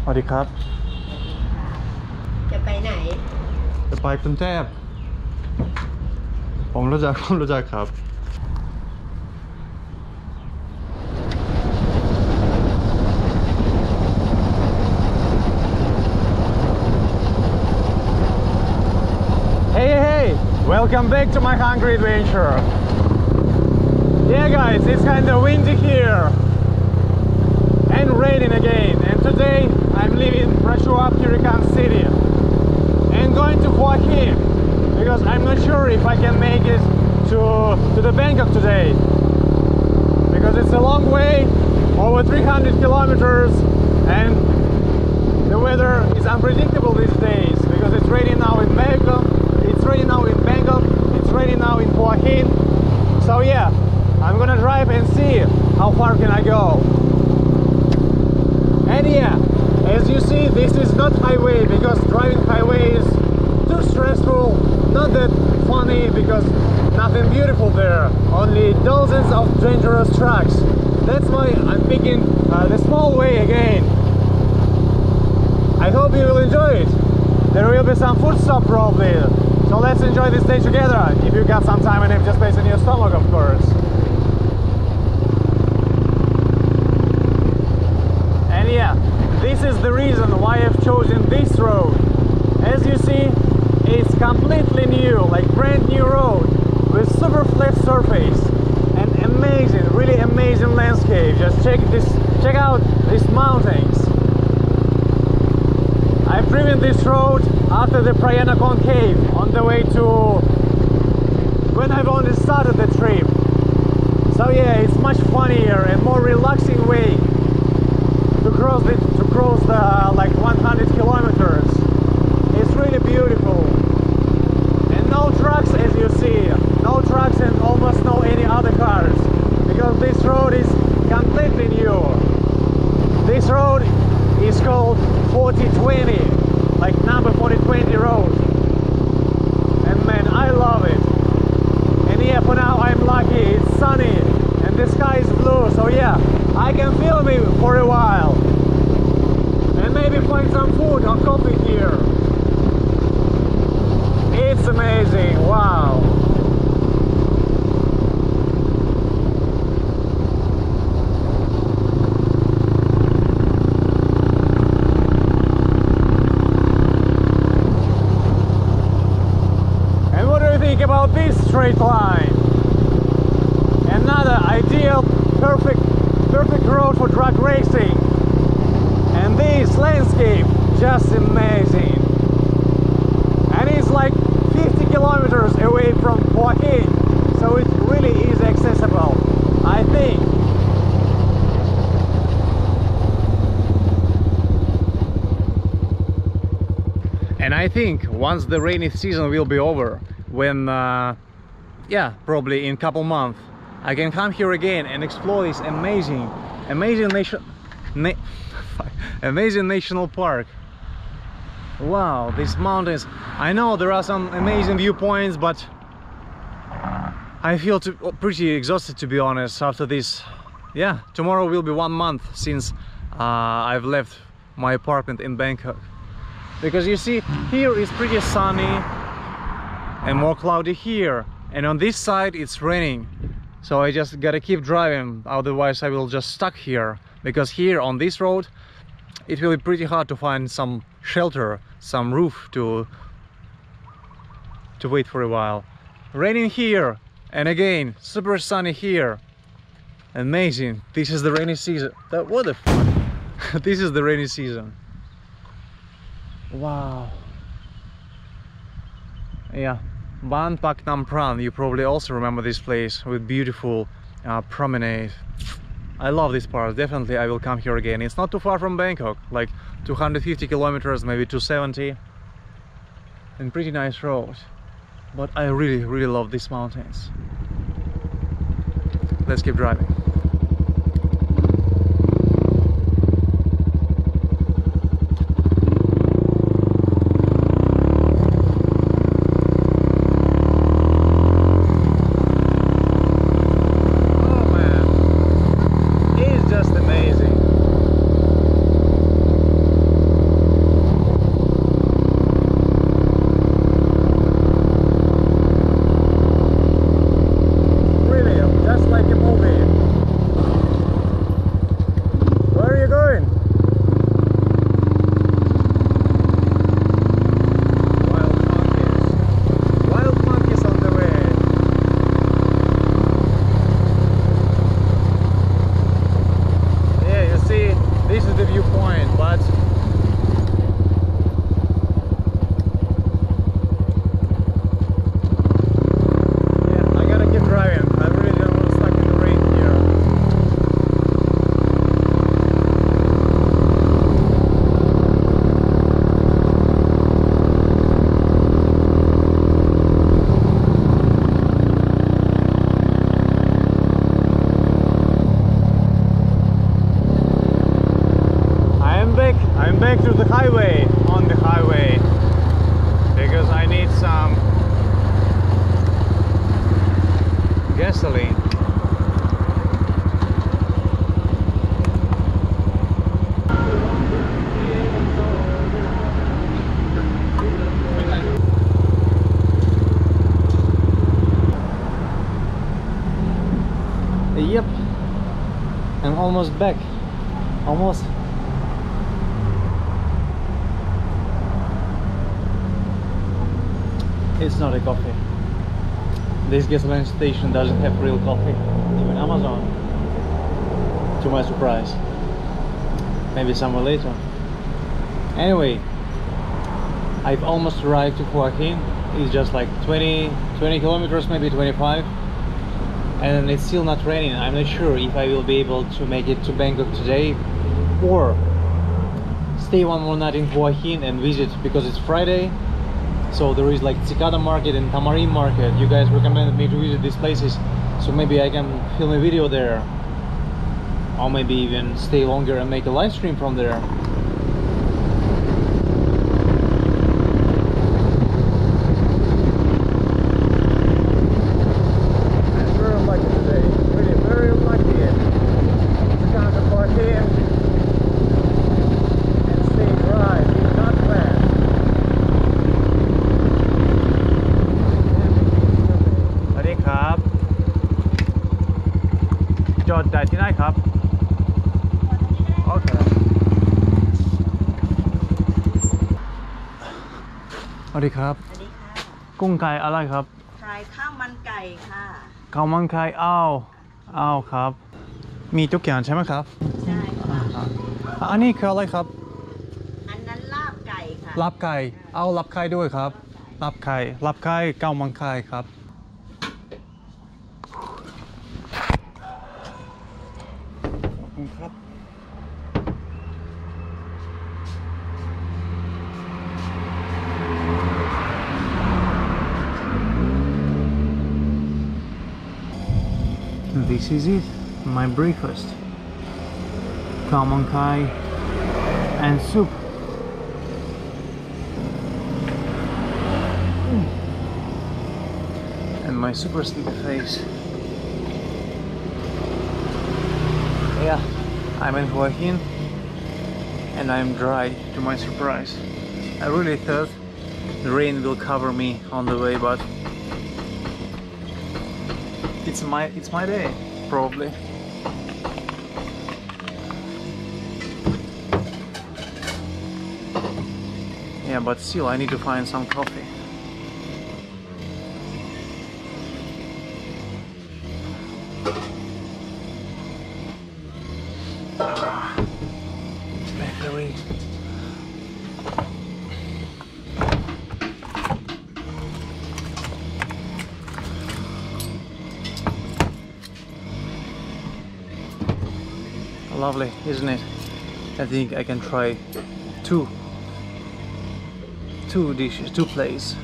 สวัสดีครับจะไปไหนจะไปกรุงเทพผมรู้จักครับ Hey, welcome back to my hungry adventure. Yeah guys, it's kind of windy here and raining again, and today I'm leaving Prashua Purikan City and going to Hua Hin because I'm not sure if I can make it to the Bangkok today because it's a long way, over 300 kilometers, and the weather is unpredictable these days because it's raining now in Bangkok, it's raining now in Hua Hin. So yeah, I'm gonna drive and see how far can I go. And yeah, as you see, this is not highway because driving highway is too stressful, not that funny because nothing beautiful there, only dozens of dangerous trucks. That's why I'm picking the small way again. I hope you will enjoy it. There will be some food stop probably, so let's enjoy this day together, if you got some time and if just space in your stomach, of course. And yeah, this is the reason why I've chosen this road. As you see, it's completely new, like brand new road with super flat surface and amazing, really amazing landscape. Just check out these mountains. I've driven this road after the Prayanakon cave on the way to when I've only started the trip. So yeah, it's much funnier and more relaxing way to cross the like 100 kilometers. It's really beautiful. And no trucks, as you see, no trucks and almost no any other cars because this road is completely new. This road is called 4020, like number 4020 road, and man, I love it. And yeah, for now I'm lucky, it's sunny and the sky is blue, so yeah, I can film it for a while and maybe find some food or coffee here. It's amazing, wow. About this straight line, another ideal perfect road for drag racing, and this landscape just amazing, and it's like 50 kilometers away from Hua Hin, so it really is accessible, I think. And I think once the rainy season will be over, when yeah, probably in couple months, I can come here again and explore this amazing national park. Wow, these mountains. I know there are some amazing viewpoints, but I feel pretty exhausted, to be honest, after this. Yeah, tomorrow will be 1 month since I've left my apartment in Bangkok, because you see, here is pretty sunny and more cloudy here, and on this side it's raining, so I just gotta keep driving, otherwise I will just stuck here, because here on this road it will be pretty hard to find some shelter, some roof to wait for a while. Raining here, and again super sunny here. Amazing. This is the rainy season. What the fuck? This is the rainy season. Wow. Yeah, Ban Pak Nam Pran, you probably also remember this place with beautiful promenade. I love this part, definitely I will come here again. It's not too far from Bangkok, like 250 kilometers, maybe 270, and pretty nice road. But I really love these mountains. Let's keep driving. I'm back to the highway, on the highway, because I need some gasoline. Yep, I'm almost back. Almost. It's not a coffee. This gasoline station doesn't have real coffee. Even Amazon. To my surprise. Maybe somewhere later. Anyway, I've almost arrived to Hua Hin. It's just like 20 kilometers, maybe 25. And it's still not raining. I'm not sure if I will be able to make it to Bangkok today or stay one more night in Hua Hin and visit, because it's Friday. So there is like Cicada Market and Tamarind Market. You guys recommended me to visit these places, so maybe I can film a video there, or maybe even stay longer and make a live stream from there. I'm very lucky today, really very lucky to come to Hua Hin and stay dry, it's not bad. ครับจอดได้ที่ไหนครับโอเคสวัสดีครับสวัสดีค่ะ กุ้งไก่อะไรครับ ขายข้าวมันไก่ค่ะ ข้าวมันไก่อ้าวครับมีทุกอย่างใช่ไหมครับ ใช่ค่ะ อันนี้คืออะไรครับ อันนั้นลาบไก่ค่ะ ลาบไก่เอาลาบไก่ด้วยครับลาบไก่ข้าวมันไก่ครับครับ This is it, my breakfast. Khao man kai and soup. And my super sleepy face. Yeah, I'm in Hua Hin and I'm dry, to my surprise. I really thought the rain will cover me on the way, but it's my day, probably. Yeah, but still I need to find some coffee. Bakery. Lovely, isn't it? I think I can try two dishes, two plates.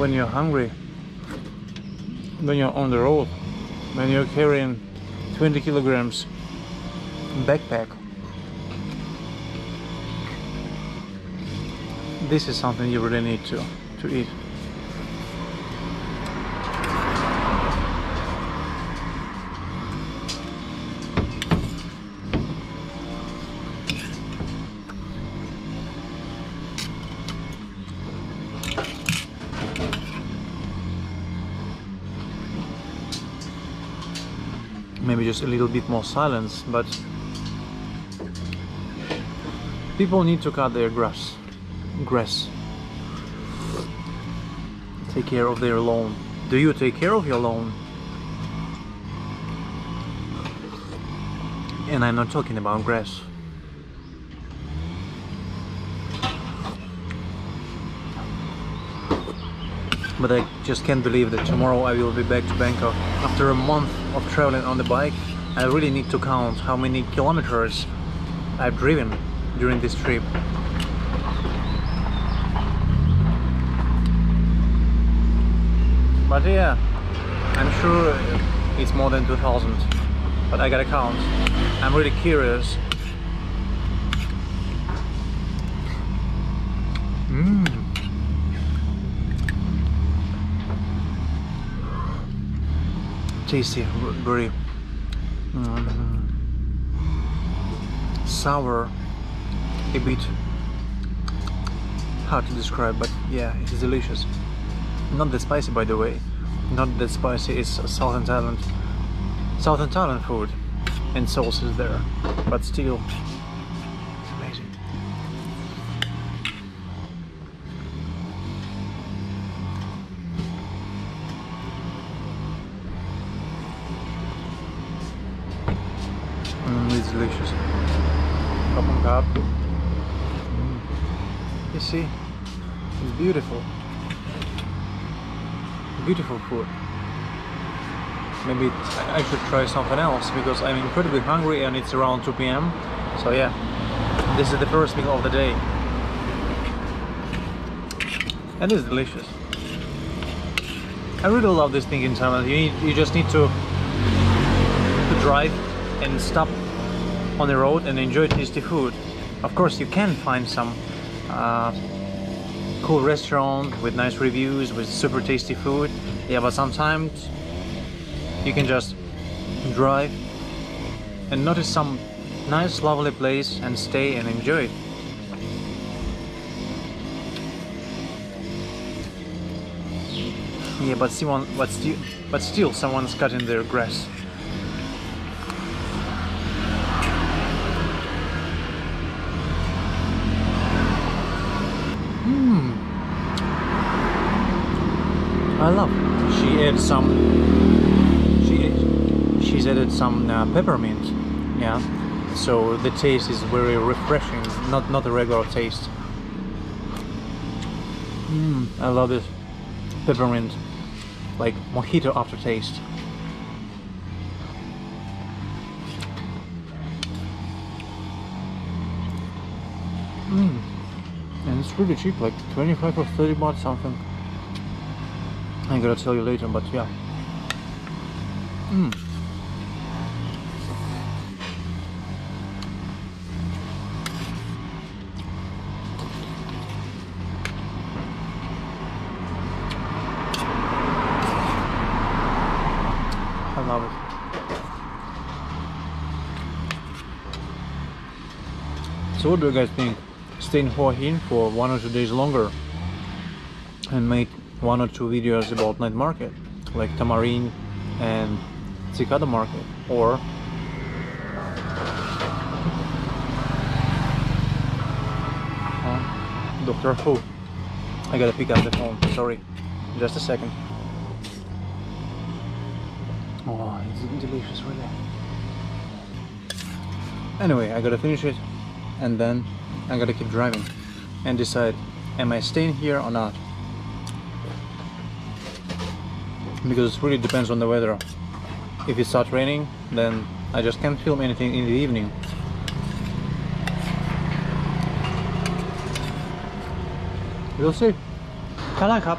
When you're hungry, when you're on the road, when you're carrying 20 kilograms backpack, this is something you really need to eat. Maybe just a little bit more silence, but people need to cut their grass. Take care of their lawn. Do you take care of your lawn? And I'm not talking about grass. But I just can't believe that tomorrow I will be back to Bangkok. After a month of traveling on the bike, I really need to count how many kilometers I've driven during this trip. But yeah, I'm sure it's more than 2,000, but I gotta count. I'm really curious. Tasty, very sour, a bit hard to describe, but yeah, it is delicious. Not that spicy, by the way. Not that spicy. It's Southern Thailand food, and sauce is there, but still amazing. It's delicious. Cup on cup. You see, it's beautiful. Beautiful food. Maybe I should try something else because I'm incredibly hungry and it's around 2 p.m. So yeah, this is the first meal of the day. And it's delicious. I really love this thing in Thailand. You just need to drive and stop on the road and enjoy tasty food. Of course, you can find some cool restaurant with nice reviews with super tasty food. Yeah, but sometimes you can just drive and notice some nice lovely place and stay and enjoy it. Yeah, but still someone's cutting their grass. I love. She's added some peppermint. Yeah, so the taste is very refreshing. Not a regular taste. I love this peppermint, like mojito aftertaste. And it's really cheap, like 25 or 30 baht something. I gotta tell you later, but yeah. I love it. So what do you guys think? Stay in Hua Hin for 1 or 2 days longer and make 1 or 2 videos about night market, like Tamarin and Cicada market, or Dr. Who. I gotta pick up the phone, sorry, just a second. Oh, it's delicious, really. Anyway, I gotta finish it and then I gotta keep driving and decide, am I staying here or not? Because it really depends on the weather. If it starts raining, then I just can't film anything in the evening. We'll see. เท่าไหร่ครับ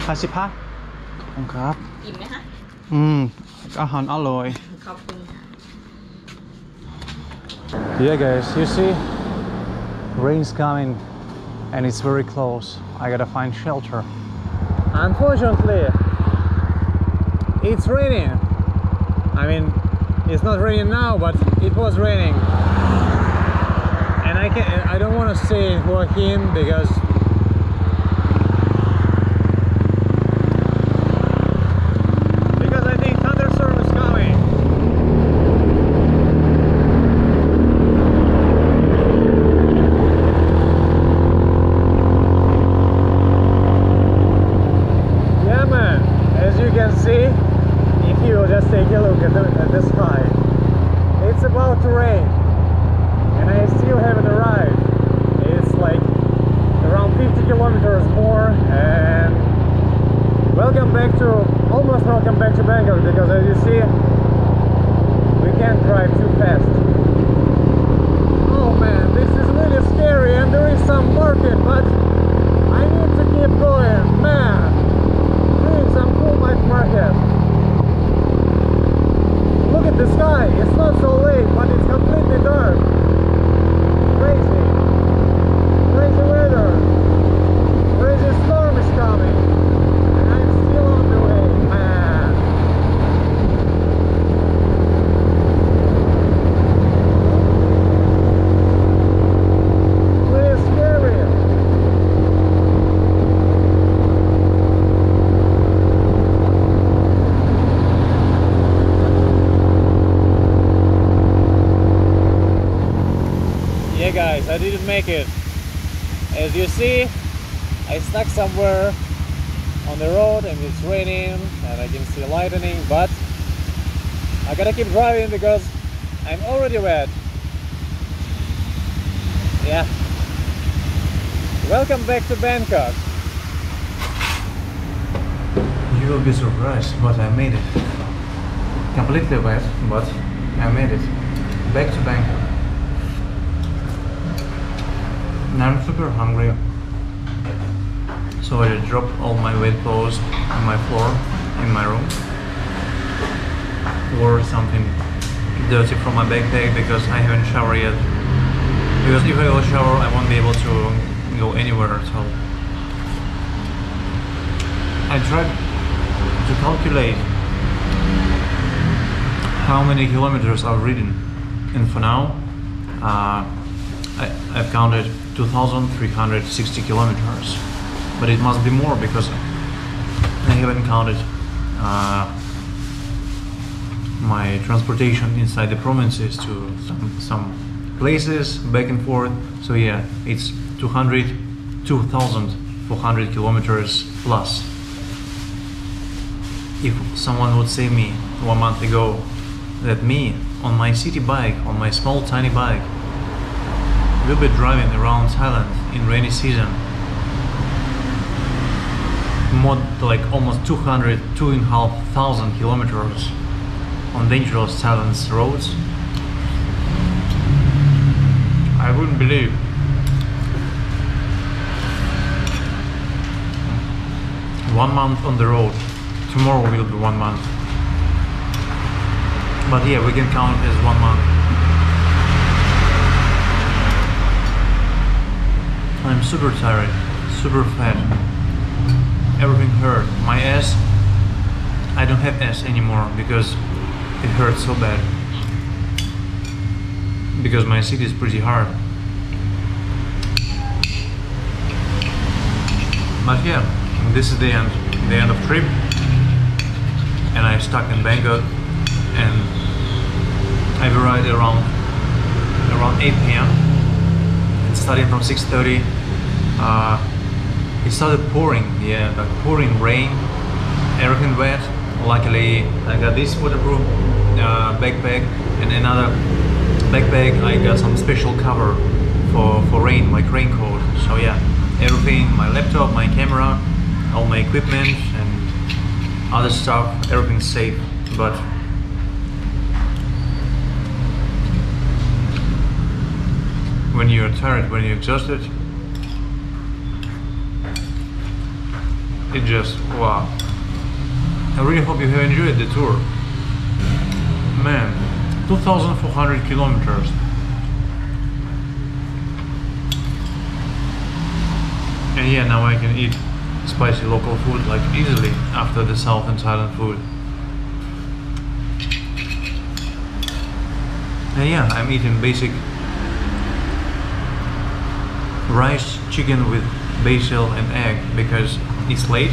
50 บาทครับ อิ่มไหมคะ อาหารอร่อย ขอบคุณค่ะ Yeah guys, you see, rain's coming and it's very close. I gotta find shelter. Unfortunately, it's raining. I mean, it's not raining now, but it was raining. And I don't want to stay in Hua Hin because I think thunderstorm is coming. Yeah man, as you can see, if you just take a look at the sky, it's about to rain. And I still haven't arrived. It's like around 50 kilometers more, and almost welcome back to Bangkok, because as you see, we can't drive too fast. Oh man, this is really scary, and there is some market, but I need to keep going, man. make it. As you see, I stuck somewhere on the road and it's raining and I can see lightning, but I gotta keep driving because I'm already wet. Yeah. Welcome back to Bangkok. You will be surprised, but I made it. Completely wet, but I made it. Back to Bangkok. Now I'm super hungry. So I just dropped all my wet clothes on my floor in my room. Wore something dirty from my backpack because I haven't showered yet. Because if I go shower, I won't be able to go anywhere. So I tried to calculate how many kilometers I've ridden, and for now I've counted 2,360 kilometers, but it must be more because I haven't counted my transportation inside the provinces to some places back and forth. So yeah, it's 2,400 kilometers plus. If someone would say me 1 month ago that me on my city bike, on my small tiny bike, will be driving around Thailand in rainy season, more like almost 2,500 kilometers on dangerous Thailand's roads, I wouldn't believe. One month on the road. Tomorrow will be 1 month. But yeah, we can count as 1 month. I'm super tired, super fat. Everything hurt. My ass, I don't have ass anymore because it hurts so bad. Because my seat is pretty hard. But yeah, this is the end of trip. And I'm stuck in Bangkok and I've arrived around 8 p.m. It's starting from 6:30. It started pouring, yeah, like pouring rain, everything wet. Luckily I got this waterproof backpack and another backpack. I got some special cover for rain, like raincoat. So yeah, everything, my laptop, my camera, all my equipment and other stuff, everything's safe. But when you're tired, when you're exhausted, it just, wow. I really hope you have enjoyed the tour. Man, 2,400 kilometers. And yeah, now I can eat spicy local food like easily after the Southern Thailand food. And yeah, I'm eating basic rice, chicken with basil and egg because it's late.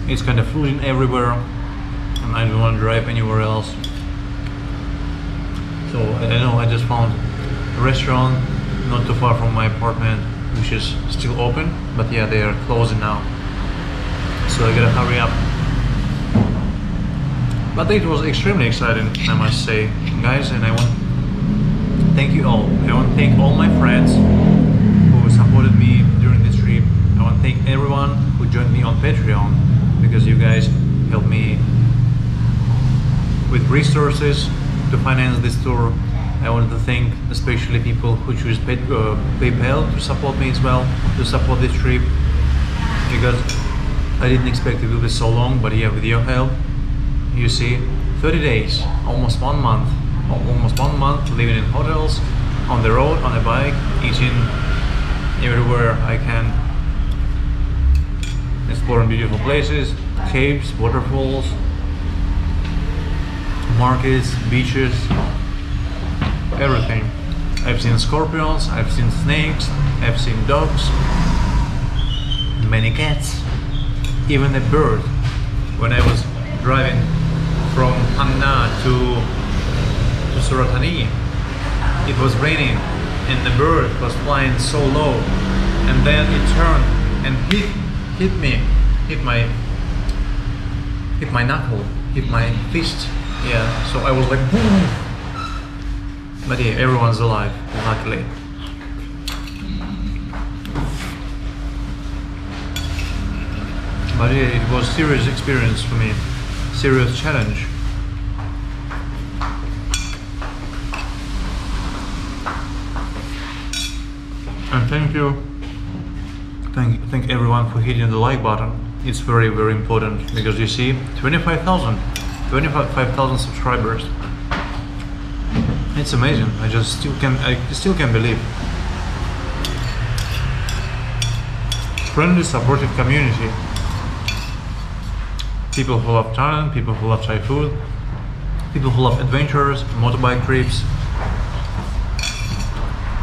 It's kind of flooding everywhere and I don't want to drive anywhere else. So I know I just found a restaurant not too far from my apartment which is still open, but yeah, they are closing now. So I gotta hurry up. But it was extremely exciting, I must say, guys, and I want to thank you all. I want to thank all my friends who supported me during this trip. I want to thank everyone who joined me on Patreon because you guys helped me with resources to finance this tour. I wanted to thank especially people who choose PayPal to support me as well, to support this trip, because I didn't expect it will be so long, but yeah, with your help, you see, 30 days, almost 1 month, living in hotels, on the road, on a bike, eating everywhere I can, exploring beautiful places, caves, waterfalls, markets, beaches, everything. I've seen scorpions, I've seen snakes, I've seen dogs, many cats, even a bird. When I was driving from Anna to Suratani, it was raining and the bird was flying so low, and then it turned and hit my knuckle, hit my fist. Yeah, so I was like boom. But yeah, everyone's alive, luckily. But yeah, it was a serious experience for me, serious challenge. And thank everyone for hitting the like button. It's very, very important, because you see 25,000 subscribers. It's amazing. I still can't believe. Friendly, supportive community. People who love Thailand, people who love Thai food, people who love adventures, motorbike trips,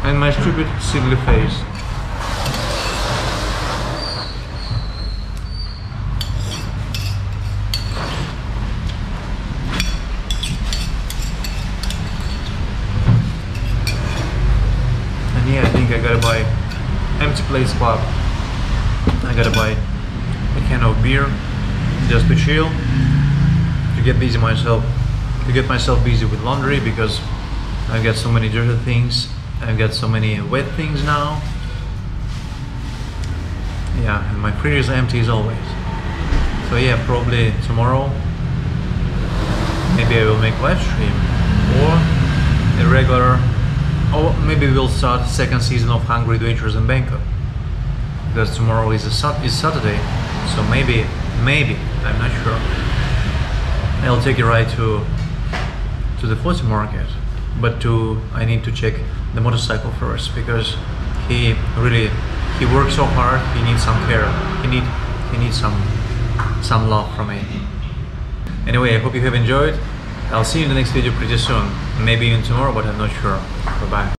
and my stupid, silly face. And yeah, I think I gotta buy empty place pub. I gotta buy a can of beer just to chill, to get myself busy with laundry, because I've got so many dirty things. I've got so many wet things now. Yeah, and my fridge is empty as always. So yeah, probably tomorrow maybe I will make live stream, or a regular, or maybe we'll start second season of Hungry Adventures in Bangkok, because tomorrow is Saturday. So maybe, I'm not sure, I'll take a ride to the floating market. But I need to check the motorcycle first, because he works so hard. He needs some care. He needs some love from me. Anyway, I hope you have enjoyed. I'll see you in the next video pretty soon. Maybe even tomorrow, but I'm not sure. Bye bye.